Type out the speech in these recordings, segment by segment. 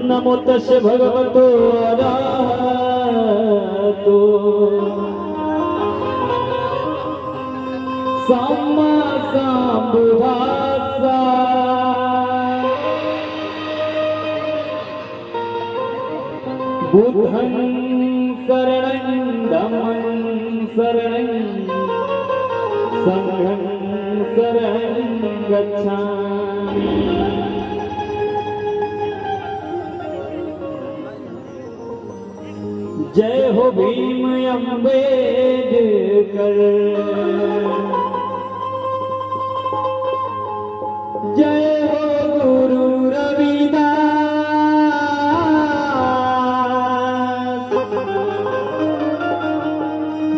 नमो तस्य भगवतो अरहतो सम्मा सम्बुद्धास्सा बुद्धं शरणं धम्मं शरणं संघं शरणं गच्छामि। जय हो भीम अम्बेडकर, जय हो गुरु रविदास,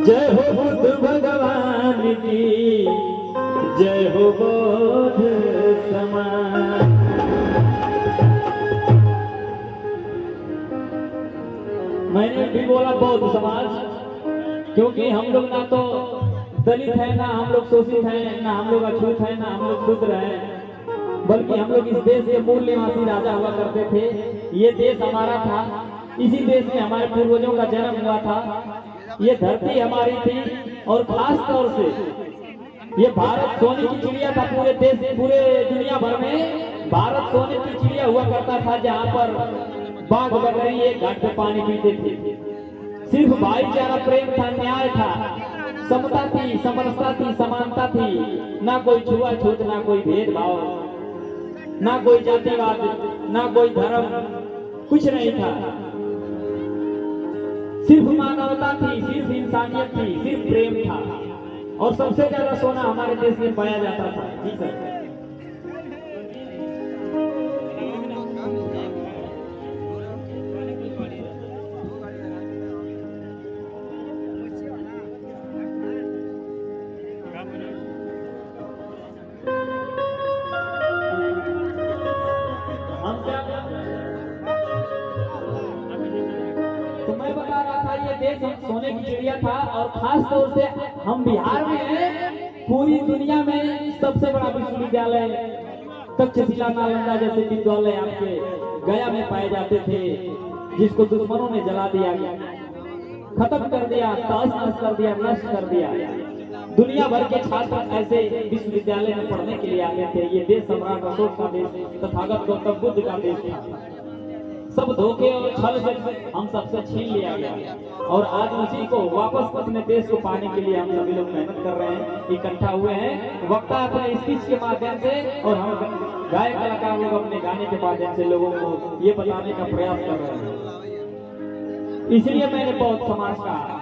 जय हो बुद्ध भगवान की, जय हो बौद्ध समाज। मैंने भी बोला बौद्ध समाज, क्योंकि हम लोग ना तो दलित है, ना हम लोग शोषित है, ना हम लोग अछूत है, ना हम लोग शूद्र है, बल्कि हम लोग इस देश के मूल निवासी राजा हुआ करते थे। ये देश हमारा था, इसी देश में हमारे पूर्वजों का जन्म हुआ था, ये धरती हमारी थी। और खास तौर से ये भारत सोने की चिड़िया था। पूरे देश, पूरे दुनिया भर में भारत सोने की चिड़िया हुआ करता था, जहाँ पर बाघ बकरी एक घाट पे पानी पीते थे। सिर्फ भाईचारा, प्रेम था, न्याय था, समता थी, समरसता थी, समानता थी। ना कोई छुआछूत, ना कोई भेदभाव, ना कोई जातिवाद, ना कोई धर्म, कुछ नहीं था। सिर्फ मानवता थी, सिर्फ इंसानियत थी, सिर्फ प्रेम था। और सबसे ज्यादा सोना हमारे देश में पाया जाता था। जी सर। तो मैं बता रहा था ये देश सोने की चिड़िया था। और खास तौर से हम बिहार में हैं। पूरी दुनिया में सबसे बड़ा विश्वविद्यालय तक्षशिला, नालंदा जैसे विद्यालय आपके गया में पाए जाते थे, जिसको दुश्मनों ने जला दिया, खत्म कर दिया, तहस-नहस कर दिया, नष्ट कर दिया। दुनिया भर के छात्र ऐसे विश्वविद्यालय में पढ़ने के लिए आते थे। ये देश सम्राट अशोक का देश, तथागत गौतम बुद्ध का देश था। सब धोखे और छल से हम सबसे छीन लिया गया, और आज उसी को वापस अपने देश को पाने के लिए हम सभी लोग मेहनत कर रहे हैं, इकट्ठा हुए हैं। वक्ता अपने स्पीच के माध्यम से और हम गायक कलाकार लोग अपने गाने के माध्यम से लोगों को ये बताने का प्रयास कर रहे हैं। इसलिए मैंने बौद्ध समाज का,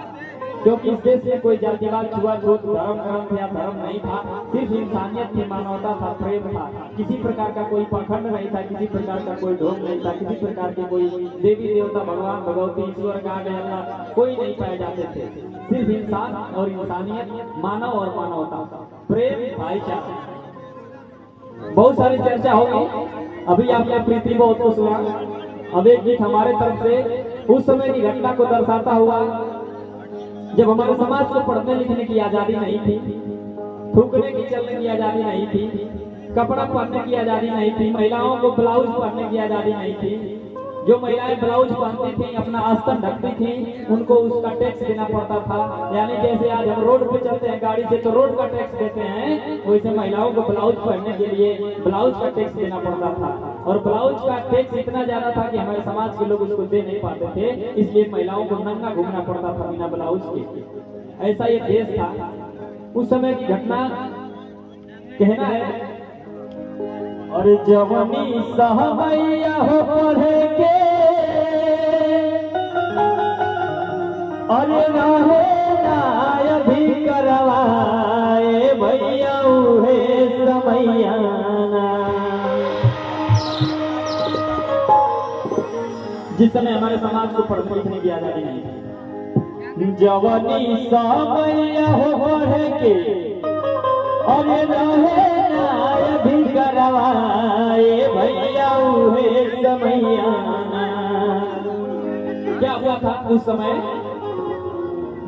क्योंकि इस देश में कोई जातिवाद, छुआछूत, धर्म ग्रंथ या धर्म नहीं था। सिर्फ इंसानियत थी, मानवता था, प्रेम था। किसी प्रकार का कोई पाखंड नहीं था, किसी प्रकार का कोई ढोंग नहीं था, किसी प्रकार के कोई देवी देवता, भगवान भगवती, ईश्वर का अल्लाह कोई नहीं पाए जाते थे। सिर्फ इंसान और इंसानियत, मानव और मानवता, प्रेम, भाईचारा। बहुत सारी चर्चा होगी। अभी आपने प्रीति बहुत को सुना। अब एक गीत हमारे तरफ से उस समय की घटना को दर्शाता हुआ, जब हमारे समाज को पढ़ने लिखने की आजादी नहीं थी, थूकने की चलने की आजादी नहीं थी, कपड़ा पहनने की आजादी नहीं थी, महिलाओं को ब्लाउज पहनने की आजादी नहीं थी। जो महिलाएं ब्लाउज पहनती थी, अपना आस्तन ढकती थी, उनको उसका टैक्स देना पड़ता था। यानी जैसे आज हम रोड पे चलते हैं गाड़ी से तो रोड का टैक्स देते हैं, वैसे महिलाओं को ब्लाउज पहनने के लिए ब्लाउज का टैक्स देना पड़ता था। और ब्लाउज का टैक्स इतना ज्यादा था कि हमारे समाज के लोग उसको दे नहीं पाते थे, इसलिए महिलाओं को नंगा घूमना पड़ता था बिना ब्लाउज के। ऐसा ये देश था। उस समय की घटना कहना है, और जवानी सहमैया हो पढ़े के, अरे रहे ना अभी करवाए भैया उहे जिस समय हमारे समाज को पढ़ने लिखने की आजादी नहीं थी। जवानी समय हो बढ़ के और रहे ना अभी करवाए भैया उहे समैयाना। क्या हुआ था उस समय?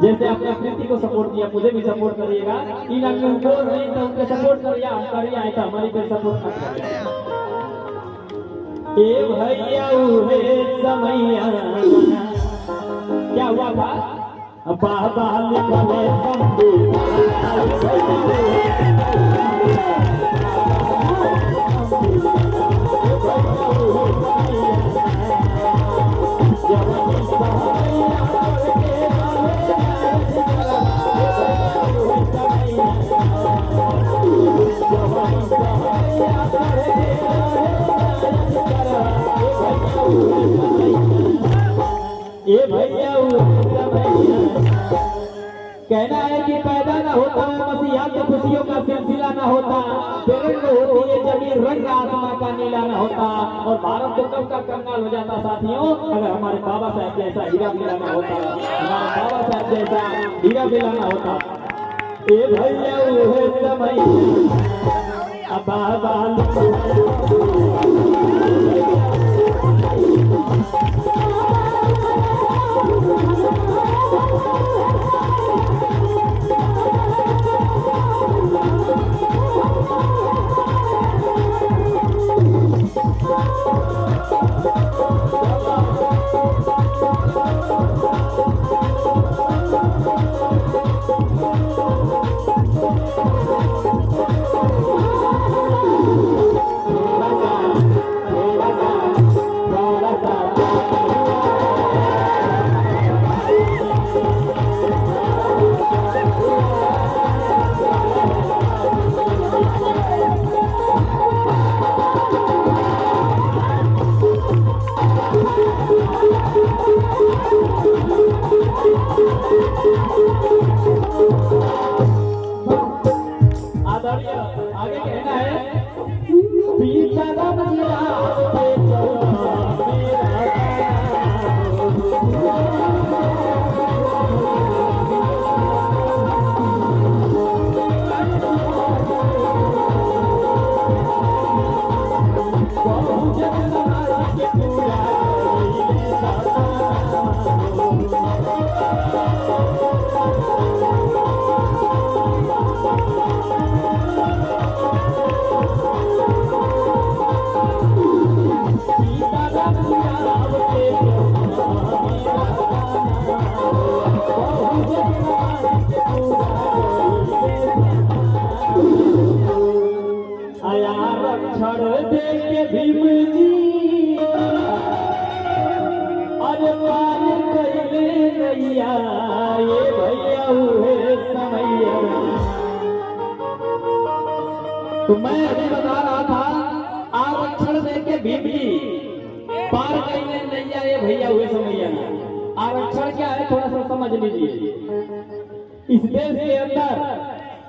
जैसे आपने प्रीति को सपोर्ट किया, मुझे भी सपोर्ट करिएगा। इन आदमी बोल रहे हैं तो उनके सपोर्ट करिए, हम करिए आए तो हमारी पे सपोर्ट कर करिए। ए भैया उहे समैयाना। क्या हुआ था? बाबा लिखले ये भैया कहना है कि पैदा ना होता मसीहा तो खुशियों का सिलसिला ना होता, रंग होती है जमीन रंग आसमां का नीला ना होता, और भारत तो कब का कंगाल हो जाता साथियों अगर हमारे बाबा साहब जैसा हीरा मिला ना होता, हमारे बाबा साहब जैसा हीरा मिला ना होता। ए भैया वो समय अब बाबा आगे कहना है रक्षण दे के भीम जी अरे पार कइले नैया ये भैया हुए समैया। तो मैं अभी बता रहा था आरक्षण दे के भीम जी पार कइले नैया ये भैया हुए समैया। आरक्षण क्या है थोड़ा सा समझ लीजिए। इस देश के अंदर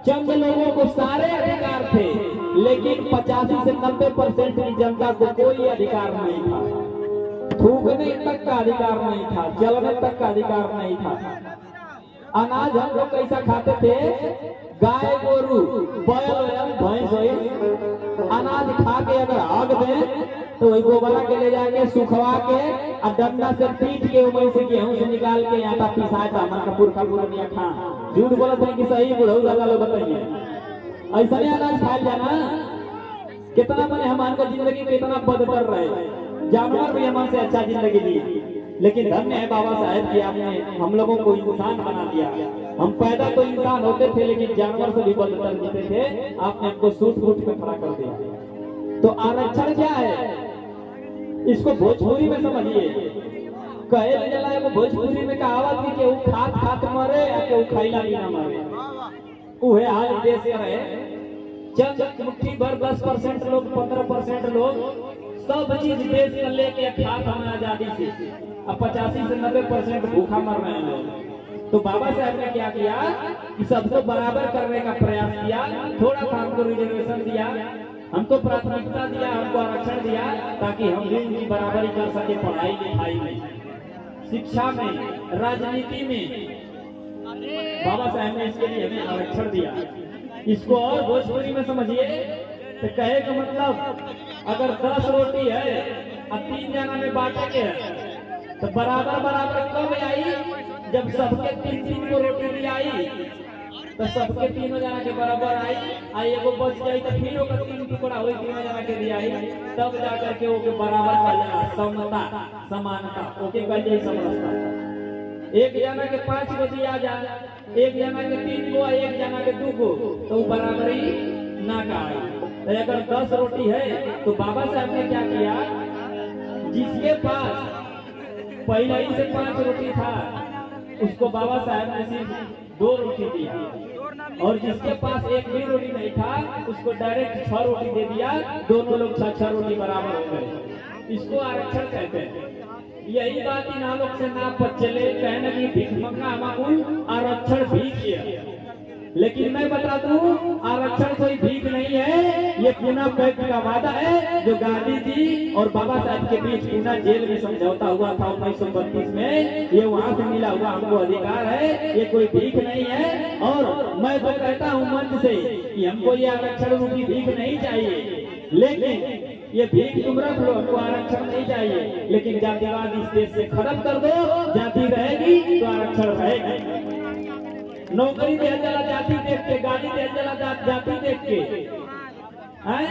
चंद लोगों को सारे अधिकार थे, लेकिन 85 से 90% की जनता को कोई अधिकार नहीं था। थूकने तक का अधिकार नहीं था, चलने तक का अधिकार नहीं था। अनाज हम लोग कैसा खाते थे? गाय गोरू बैल भैंस अनाज खा के अगर आग दे तो वही गोबरा के ले जाके सुखवा के और डंडा से पीट के उमई से गेहूं से निकाल के आटा पिसाए था। हमारे का पुरखा पुरनिया खा झूठ बोलते हैं कि सही बुढ़ऊ दादा लोग बताइए ऐसा नहीं अनाज खाया जाना। कितना मैंने हमारे को जिंदगी में इतना बदतर रहे, जानवर भी हमसे अच्छा जिंदगी दी, लेकिन धन्य है बाबा साहब कि आपने हम लोगों को इंसान बना दिया। हम पैदा तो इंसान होते थे लेकिन जानवर से भी बदतर जीते थे, आपने हमको सूट फूट पे खड़ा कर दिया। तो आरक्षण क्या है इसको भोजपुरी में समझिए। कहे चला वो भोजपुरी में कहावत कि केहू खात खात मरे या केहू खैला भी ना मरे। उहे हाल देश के रहे। चंद मुट्ठी भर 10% लोग 15% लोग सब चीज देश में लेके खात हमें आजादी से, अब 85 से 90% भूखा मर रहे हैं लोग। तो बाबा साहब ने क्या किया कि सबको बराबर करने का प्रयास किया। थोड़ा सा हमको रिजर्वेशन दिया, हमको प्राथमिकता दिया, हमको आरक्षण दिया ताकि हम भी उनकी बराबरी कर सके पढ़ाई लिखाई में, शिक्षा में, राजनीति में। बाबा साहब ने इसके लिए हमें आरक्षण दिया। इसको और भोजपुरी में समझिए तो कहे का मतलब अगर 10 रोटी है और 3 जना में बांटेंगे तो बराबर बराबर कब आई, जब सबके 3-3 को रोटी दी आई तो सबके 3 जना के बराबर आई, एगो बच जाई तो फिर ओकर 3 टुकड़ा हुई, 3 जना के दिया आई, तब जाकर के ओके बराबर कह जाला, समता समानता ओके कह जाई समरसता। एक जना के 5 को दिया जाए, एक जना के 3 को, एक जना के 2 को, तो बराबरी ना का आई। तो अगर 10 रोटी है तो बाबा साहब ने क्या किया, जिसके पास पहले ही से 5 रोटी था उसको बाबा साहब ने सिर्फ 2 रोटी दिया, और जिसके पास एक भी रोटी नहीं था उसको डायरेक्ट 6 रोटी दे दिया, दोनों लोग 6 रोटी बराबर हो गए। इसको आरक्षण कहते हैं। यही बात इन लोग से ना चले, कहने की भीख मंगा हमाकुल आरक्षण भीख है। लेकिन मैं बता दूं आरक्षण कोई भीख नहीं है, ये पूना पैक्ट का वादा है जो गांधी जी और बाबा साहब के बीच पूना जेल में समझौता हुआ था 1932 में। ये वहां से मिला हुआ हमको अधिकार है, ये कोई भीख नहीं है। और मैं तो कहता हूं मंच से कि हमको ये आरक्षण रूपी भीख नहीं चाहिए, लेकिन ये भीख तुम रख लो, हमको आरक्षण नहीं चाहिए, लेकिन जातिवाद इस देश से खत्म कर दो, जाति रहेगी तो आरक्षण रहेगा। नौकरी दे जला जाति देख के, गाड़ी दे जला जाति देख के, हैं?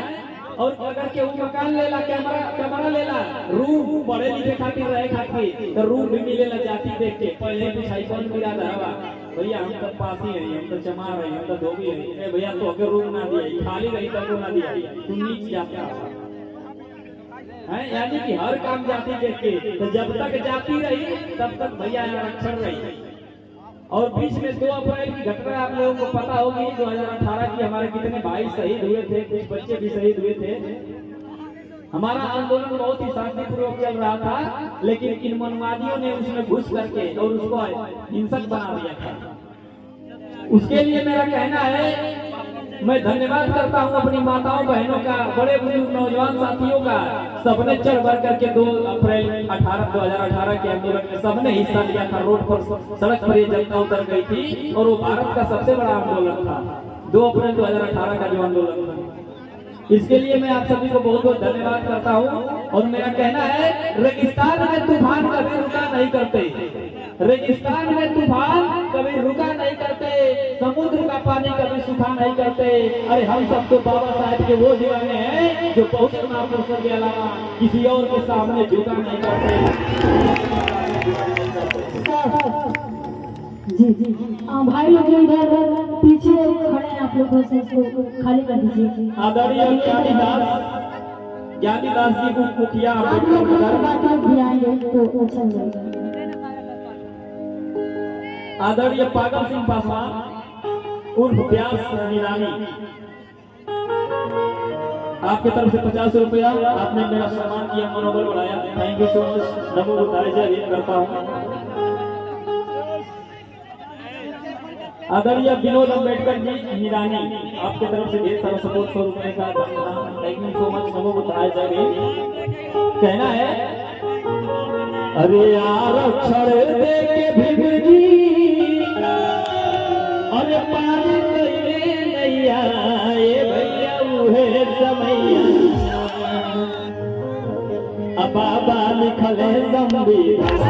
और अगर के वो मकान लेला, कैमरा लेला, रूम पढ़े लिखे खातिर रहे खातिर, तो रूम भी मिलेला जाति देख के। पहले पूछाई कौन गिरा रहा भैया, हम तो पासी है, हम तो चमार है, हम तो धोबी है, भैया तो के रूम ना दिया, खाली रही तब ना दिया, तू नीच जाता है। यानी कि हर काम जाति देख के, तो जब तक जाति रही तब तक भैया आरक्षण रही। और बीच में 2 अप्रैल की घटना आप लोगों को पता होगी, 2018 की, हमारे कितने भाई शहीद हुए थे, कुछ बच्चे भी शहीद हुए थे। हमारा आंदोलन बहुत ही शांतिपूर्वक चल रहा था, लेकिन इन मनवादियों ने उसमें घुस करके और उसको हिंसक बना दिया था। उसके लिए मेरा कहना है, मैं धन्यवाद करता हूं अपनी माताओं बहनों का, बड़े बुजुर्ग नौजवान साथियों का। सबने चढ़ बढ़ करके 2 अप्रैल 2018 के आंदोलन में सबने हिस्सा लिया था। रोड पर, सड़क पर ये जनता उतर गई थी और वो भारत का सबसे बड़ा आंदोलन था 2 अप्रैल 2018 का जो आंदोलन था। इसके लिए मैं आप सभी को बहुत बहुत धन्यवाद करता हूँ। और मेरा कहना है, रेगिस्तान में तूफान कभी रुका नहीं करते, रेगिस्तान में तूफान कभी रुका नहीं करते, समुद्र का पानी कभी सूखा नहीं करते। अरे हम सब तो बाबा साहब के वो दीवाने हैं जो बहुजन महापुरुषों के अलावा किसी और के सामने झुका नहीं करते। जी भाई लोग इधर पीछे खड़े हैं, आप लोग को खाली कर दीजिए। आदरणीय ज्ञानीदास जी को मुखिया आप लोग भी आएंगे तो अच्छा जाएगा। आदरणीय पागल सिंह पासवान उर्फ व्यास निरानी, आपके तरफ से 50 रुपया, आपने मेरा सम्मान किया, मनोबल बढ़ाया, थैंक यू सो मच। नमो बुद्धाय जय हिंद करता हूँ। आदरणीय विनोद अम्बेडकर जी निरानी, आपके तरफ से ढेर सारा सपोर्ट 100 रुपए का, थैंक यू सो मच। नमो बुद्धाय जय हिंद। कहना है, अरे आरक्षण दे के भीम जी, अरे पानी कइले नैया, ये भैया उहे समैया, अब बाबा लिखले संविधान,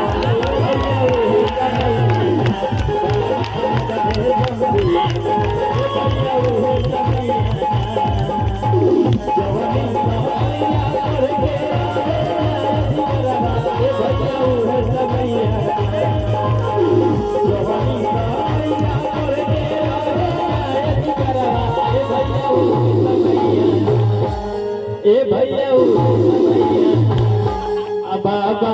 ए भैया बाबा